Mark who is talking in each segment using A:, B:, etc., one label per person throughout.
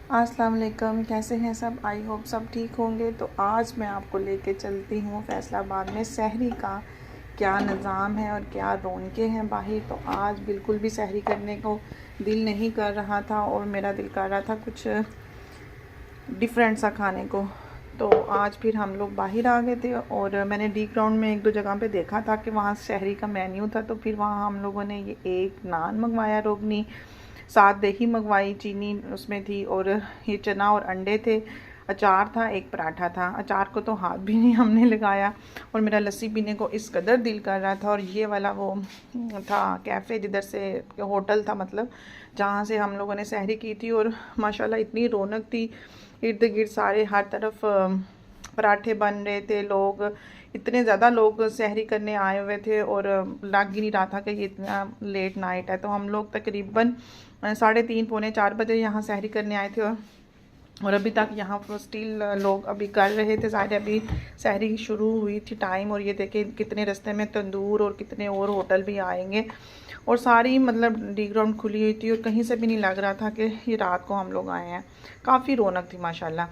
A: अस्सलाम वालेकुम, कैसे हैं सब। आई होप सब ठीक होंगे। तो आज मैं आपको लेके चलती हूँ फैसलाबाद में सहरी का क्या निज़ाम है और क्या रौनकें हैं बाहर। तो आज बिल्कुल भी सहरी करने को दिल नहीं कर रहा था और मेरा दिल कर रहा था कुछ डिफरेंट सा खाने को। तो आज फिर हम लोग बाहर आ गए थे और मैंने डी ग्राउंड में एक दो जगह पे देखा था कि वहाँ शहरी का मेन्यू था। तो फिर वहाँ हम लोगों ने ये एक नान मंगवाया रोगनी, साथ दही मंगवाई, चीनी उसमें थी, और ये चना और अंडे थे, अचार था, एक पराठा था। अचार को तो हाथ भी नहीं हमने लगाया और मेरा लस्सी पीने को इस कदर दिल कर रहा था। और ये वाला वो था कैफ़े जिधर से होटल था, मतलब जहाँ से हम लोगों ने सहरी की थी। और माशाल्लाह इतनी रौनक थी, इर्द गिर्द सारे हर तरफ पराठे बन रहे थे, लोग इतने ज़्यादा लोग सहरी करने आए हुए थे और लग ही नहीं रहा था कि ये इतना लेट नाइट है। तो हम लोग तकरीबन 3:30 पौने 4 बजे यहाँ सहरी करने आए थे और अभी तक यहाँ पर स्टिल लोग अभी कर रहे थे। सारे अभी सहरी शुरू हुई थी टाइम। और ये देखे कितने रास्ते में तंदूर और कितने और होटल भी आएंगे और सारी मतलब डी ग्राउंड खुली हुई थी और कहीं से भी नहीं लग रहा था कि ये रात को हम लोग आए हैं। काफ़ी रौनक थी माशाल्लाह।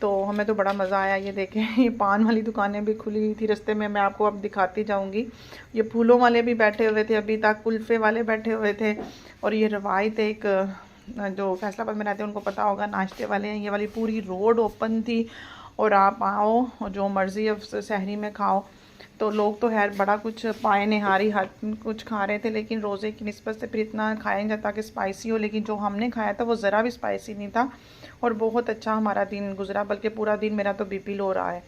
A: तो हमें तो बड़ा मज़ा आया। ये देखें ये पान वाली दुकानें भी खुली हुई थी रास्ते में, मैं आपको अब दिखाती जाऊंगी। ये फूलों वाले भी बैठे हुए थे, अभी तक कुल्फ़े वाले बैठे हुए थे। और ये रवायत एक जो फैसलाबाद में रहते हैं उनको पता होगा, नाश्ते वाले हैं। ये वाली पूरी रोड ओपन थी और आप आओ और जो मर्ज़ी अब सहरी में खाओ। तो लोग तो खैर बड़ा कुछ पाए निहारी हर कुछ खा रहे थे, लेकिन रोज़े की निस्बत से फिर इतना खाया नहीं जाता कि स्पाइसी हो। लेकिन जो हमने खाया था वो ज़रा भी स्पाइसी नहीं था और बहुत अच्छा हमारा दिन गुजरा, बल्कि पूरा दिन मेरा तो बीपी लो रहा है।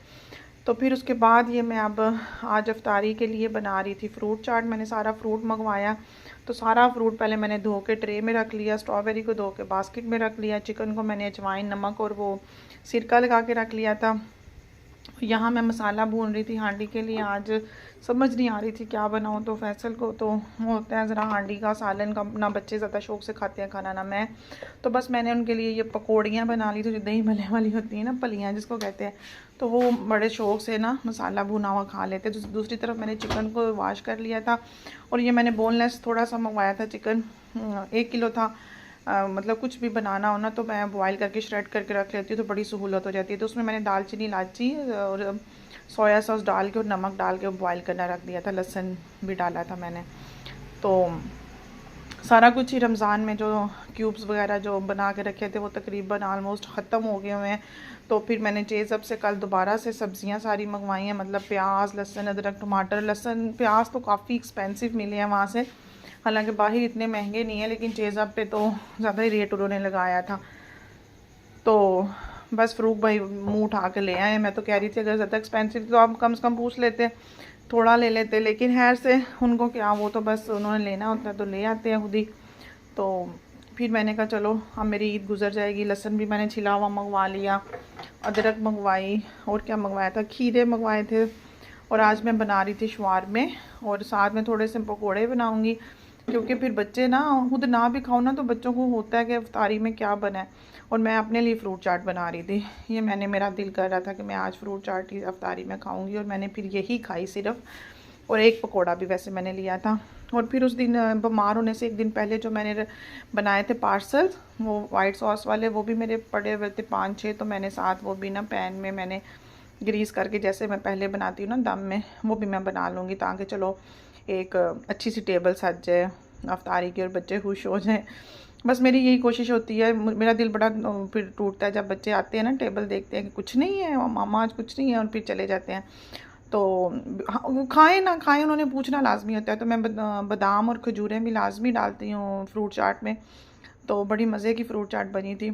A: तो फिर उसके बाद ये मैं अब आज अफ्तारी के लिए बना रही थी फ्रूट चाट। मैंने सारा फ्रूट मंगवाया। तो सारा फ्रूट पहले मैंने धो के ट्रे में रख लिया, स्ट्रॉबेरी को धो के बास्केट में रख लिया, चिकन को मैंने अजवाइन नमक और वो सिरका लगा के रख लिया था। यहाँ मैं मसाला भून रही थी हांडी के लिए। आज समझ नहीं आ रही थी क्या बनाऊँ। तो फैसल को तो होता है ज़रा हांडी का सालन का, ना बच्चे ज़्यादा शौक से खाते हैं खाना, ना मैं। तो बस मैंने उनके लिए ये पकौड़ियाँ बना ली थी, जो दही भल्ले वाली होती हैं ना, फलियाँ जिसको कहते हैं। तो वो बड़े शौक से ना मसाला भुना हुआ खा लेते। दूसरी तरफ मैंने चिकन को वॉश कर लिया था और ये मैंने बोनलेस थोड़ा सा मंगवाया था चिकन, 1 किलो था। मतलब कुछ भी बनाना हो ना तो मैं बॉयल करके श्रेड करके रख लेती हूँ, तो बड़ी सहूलत हो जाती है। तो उसमें मैंने दालचीनी, इलायची और सोया सॉस डाल के और नमक डाल के बॉयल करना रख दिया था। लहसुन भी डाला था मैंने। तो सारा कुछ ही रमज़ान में जो क्यूब्स वगैरह जो बना के रखे थे वो तकरीबन आलमोस्ट ख़त्म हो गए हुए हैं। तो फिर मैंने चेज़अप से कल दोबारा से सब्ज़ियाँ सारी मंगवाई हैं, मतलब प्याज, लहसुन, अदरक, टमाटर। लहसुन प्याज तो काफ़ी एक्सपेंसिव मिले हैं वहाँ से, हालांकि बाहर इतने महंगे नहीं है, लेकिन चेज़अप पे तो ज़्यादा ही रेट उन्होंने लगाया था। तो बस फ़रूक भाई मुँह उठा के ले आए। मैं तो कह रही थी अगर ज़्यादा एक्सपेंसिव तो आप कम से कम पूछ लेते, थोड़ा ले लेते, लेकिन खैर से उनको क्या, वो तो बस उन्होंने लेना होता है तो ले आते हैं खुद ही। तो फिर मैंने कहा चलो अब मेरी ईद गुजर जाएगी। लहसुन भी मैंने छिला हुआ मंगवा लिया, अदरक मंगवाई, और क्या मंगवाया था, खीरे मंगवाए थे। और आज मैं बना रही थी शवारमे और साथ में थोड़े से पकौड़े बनाऊंगी, क्योंकि फिर बच्चे ना खुद ना भी खाओ ना तो बच्चों को होता है कि इफ्तारी में क्या बना है। और मैं अपने लिए फ़्रूट चाट बना रही थी। ये मेरा दिल कर रहा था कि मैं आज फ़्रूट चाट ही इफ्तारी में खाऊंगी और मैंने फिर यही खाई सिर्फ। और एक पकोड़ा भी वैसे मैंने लिया था। और फिर उस दिन बीमार होने से एक दिन पहले जो मैंने बनाए थे पार्सल, वो वाइट सॉस वाले, वो भी मेरे पड़े हुए थे 5-6। तो मैंने साथ वो भी ना पैन में मैंने ग्रीस करके, जैसे मैं पहले बनाती हूँ ना दम में, वो भी मैं बना लूँगी, ताकि चलो एक अच्छी सी टेबल सज जाए अफ्तारी की और बच्चे खुश हो जाएं। बस मेरी यही कोशिश होती है। मेरा दिल बड़ा फिर टूटता है जब बच्चे आते हैं ना, टेबल देखते हैं कि कुछ नहीं है मामा, आज कुछ नहीं है, और फिर चले जाते हैं। तो वो खाएं ना खाएं उन्होंने पूछना लाजमी होता है। तो मैं बादाम और खजूरें भी लाजमी डालती हूँ फ्रूट चाट में। तो बड़ी मज़े की फ़्रूट चाट बनी थी।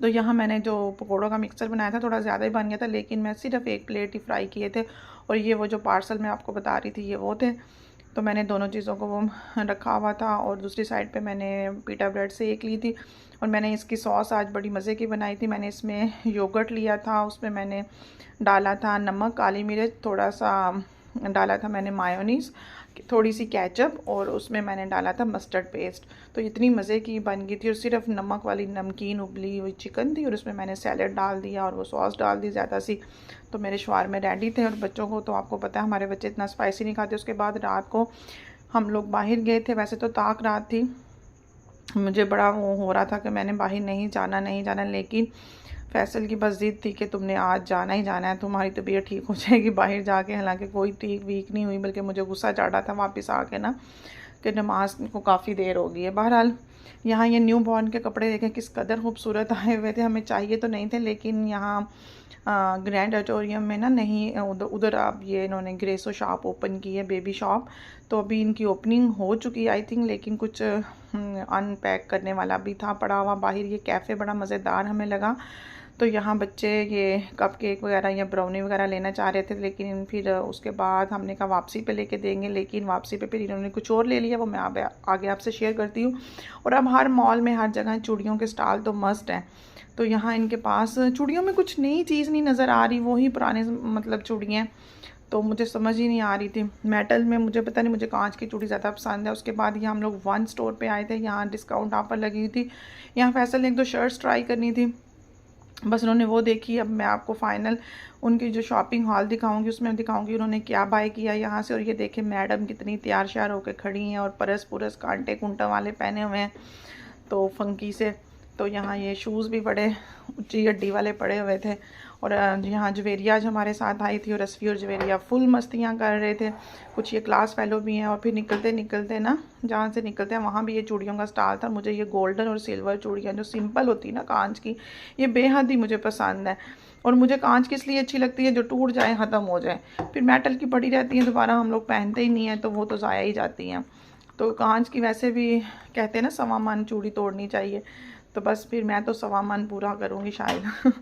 A: तो यहाँ मैंने जो पकौड़ों का मिक्सचर बनाया था थोड़ा ज़्यादा ही बन गया था, लेकिन मैं सिर्फ एक प्लेट ही फ्राई किए थे। और ये वो जो पार्सल मैं आपको बता रही थी ये वो थे। तो मैंने दोनों चीज़ों को वो रखा हुआ था और दूसरी साइड पे मैंने पीटा ब्रेड से एक ली थी। और मैंने इसकी सॉस आज बड़ी मज़े की बनाई थी। मैंने इसमें योगर्ट लिया था, उसमें मैंने डाला था नमक, काली मिर्च, थोड़ा सा डाला था मैंने मायोनीज़, थोड़ी सी केचप, और उसमें मैंने डाला था मस्टर्ड पेस्ट। तो इतनी मज़े की बन गई थी। और सिर्फ नमक वाली नमकीन उबली हुई चिकन थी और उसमें मैंने सैलड डाल दिया और वो सॉस डाल दी ज़्यादा सी। तो मेरे शवारमे रेडी थे। और बच्चों को तो आपको पता है हमारे बच्चे इतना स्पाइसी नहीं खाते। उसके बाद रात को हम लोग बाहर गए थे, वैसे तो ताक रात थी मुझे बड़ा वो हो रहा था कि मैंने बाहर नहीं जाना, लेकिन फैसल की बस ज़िद थी कि तुमने आज जाना ही जाना है, तुम्हारी तबीयत ठीक हो जाएगी बाहर जाके। हालांकि कोई ठीक वीक नहीं हुई, बल्कि मुझे गुस्सा चढ़ा था वापस आके ना कि नमाज को काफ़ी देर हो गई है। बहरहाल यहाँ ये न्यू बॉर्न के कपड़े देखें किस कदर खूबसूरत आए हुए थे। हमें चाहिए तो नहीं थे, लेकिन यहाँ ग्रैंड ऑडिटोरियम में ना नहीं, उधर आप ये इन्होंने ग्रेसो शॉप ओपन की है, बेबी शॉप। तो अभी इनकी ओपनिंग हो चुकी है आई थिंक, लेकिन कुछ अनपैक करने वाला भी था पड़ा हुआ बाहर। ये कैफ़े बड़ा मज़ेदार हमें लगा। तो यहाँ बच्चे ये कप केक वगैरह या ब्राउनी वगैरह लेना चाह रहे थे, लेकिन फिर उसके बाद हमने कहा वापसी पे लेके देंगे, लेकिन वापसी पे फिर इन्होंने कुछ और ले लिया, वो मैं आगे आपसे शेयर करती हूँ। और अब हर मॉल में हर जगह चूड़ियों के स्टॉल तो मस्ट हैं। तो यहाँ इनके पास चूड़ियों में कुछ नई चीज़ नहीं नज़र आ रही, वही पुराने मतलब चूड़ियाँ। तो मुझे समझ ही नहीं आ रही थी। मेटल में मुझे पता नहीं, मुझे कांच की चूड़ी ज़्यादा पसंद है। उसके बाद यहाँ हम लोग वन स्टोर पे आए थे, यहाँ डिस्काउंट ऑफर लगी हुई थी। यहाँ फैसल ने एक दो शर्ट्स ट्राई करनी थी, बस उन्होंने वो देखी। अब मैं आपको फाइनल उनकी जो शॉपिंग हॉल दिखाऊंगी, उसमें दिखाऊंगी उन्होंने क्या बाय किया यहाँ से। और ये देखें मैडम कितनी तैयार श्यार होकर खड़ी हैं और परस पुरस कांटे कुंटा वाले पहने हुए हैं, तो फंकी से। तो यहाँ ये शूज़ भी बड़े ऊंची हड्डी वाले पड़े हुए थे। और यहाँ जवेरिया आज हमारे साथ आई थी, और रस्वी और जवेरिया फुल मस्तियाँ कर रहे थे। कुछ ये क्लास फेलो भी हैं। और फिर निकलते निकलते ना, जहाँ से निकलते हैं वहाँ भी ये चूड़ियों का स्टॉल था। मुझे ये गोल्डन और सिल्वर चूड़ियाँ जो सिंपल होती ना कांच की, ये बेहद ही मुझे पसंद है। और मुझे कांच किस लिए अच्छी लगती है, जो टूट जाए ख़त्म हो जाए, फिर मेटल की पड़ी रहती हैं, दोबारा हम लोग पहनते ही नहीं हैं, तो वो तो ज़ाया ही जाती हैं। तो कांच की वैसे भी कहते हैं ना सवा मन चूड़ी तोड़नी चाहिए, तो बस फिर मैं तो सवा मन पूरा करूँगी शायद।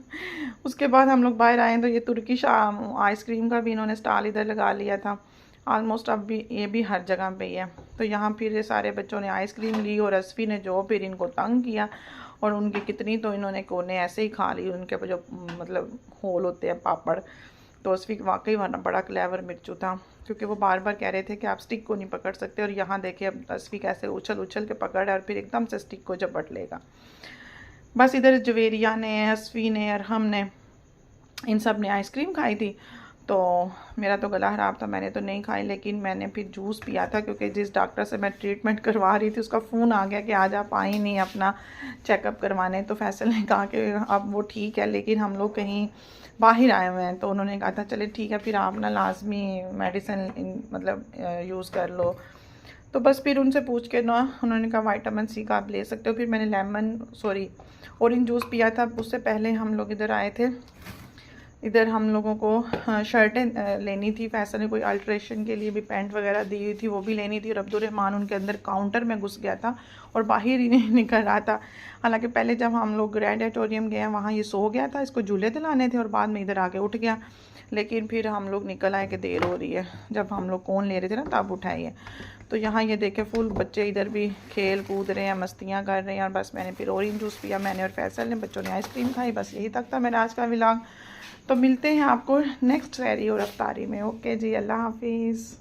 A: उसके बाद हम लोग बाहर आए तो ये तुर्किश आइसक्रीम का भी इन्होंने स्टॉल इधर लगा लिया था। ऑलमोस्ट अब भी ये भी हर जगह पे ही है। तो यहाँ फिर ये सारे बच्चों ने आइसक्रीम ली, और असफ़ी ने जो फिर इनको तंग किया, और उनकी कितनी तो इन्होंने कोने ऐसे ही खा ली, उनके जो मतलब होल होते हैं पापड़। तो असफ़ी वाकई वरना बड़ा क्लेवर मिर्चू था, क्योंकि वो बार बार कह रहे थे कि आप स्टिक को नहीं पकड़ सकते। और यहाँ देखिए अब असफ़ी कैसे उछल उछल के पकड़ है, और फिर एकदम से स्टिक को झपट लेगा। बस इधर जवेरिया ने, असफ़ी ने और हमने इन सब ने आइसक्रीम खाई थी। तो मेरा तो गला ख़राब था, मैंने तो नहीं खाई, लेकिन मैंने फिर जूस पिया था, क्योंकि जिस डॉक्टर से मैं ट्रीटमेंट करवा रही थी उसका फ़ोन आ गया कि आज आप आई नहीं अपना चेकअप करवाने। तो फैसल ने कहा कि अब वो ठीक है, लेकिन हम लोग कहीं बाहर आए हुए हैं। तो उन्होंने कहा था चले ठीक है, फिर आप ना लाजमी मेडिसिन मतलब यूज़ कर लो। तो बस फिर उनसे पूछ के ना उन्होंने कहा विटामिन सी का आप ले सकते हो। फिर मैंने ऑरेंज जूस पिया था। उससे पहले हम लोग इधर आए थे, इधर हम लोगों को शर्टें लेनी थी। फैसल ने कोई अल्ट्रेशन के लिए भी पैंट वगैरह दी हुई थी, वो भी लेनी थी। और अब्दुलरहमान उनके अंदर काउंटर में घुस गया था और बाहर ही नहीं निकल रहा था। हालांकि पहले जब हम लोग ग्रैंड ऑडिटोरियम गए वहाँ ये सो गया था, इसको झूले दिलाने थे, और बाद में इधर आके उठ गया। लेकिन फिर हम लोग निकल आए कि देर हो रही है, जब हम लोग कौन ले रहे थे ना तब उठाइए। तो यहाँ ये देखे फुल बच्चे इधर भी खेल कूद रहे हैं, मस्तियाँ कर रहे हैं। और बस मैंने फिर ऑरेंज जूस पिया, मैंने और फैसल ने, बच्चों ने आइसक्रीम खाई। बस यही तक था मेरा आज का व्लॉग। तो मिलते हैं आपको नेक्स्ट सहरी और अफ्तारी में। ओके जी, अल्लाह हाफिज़।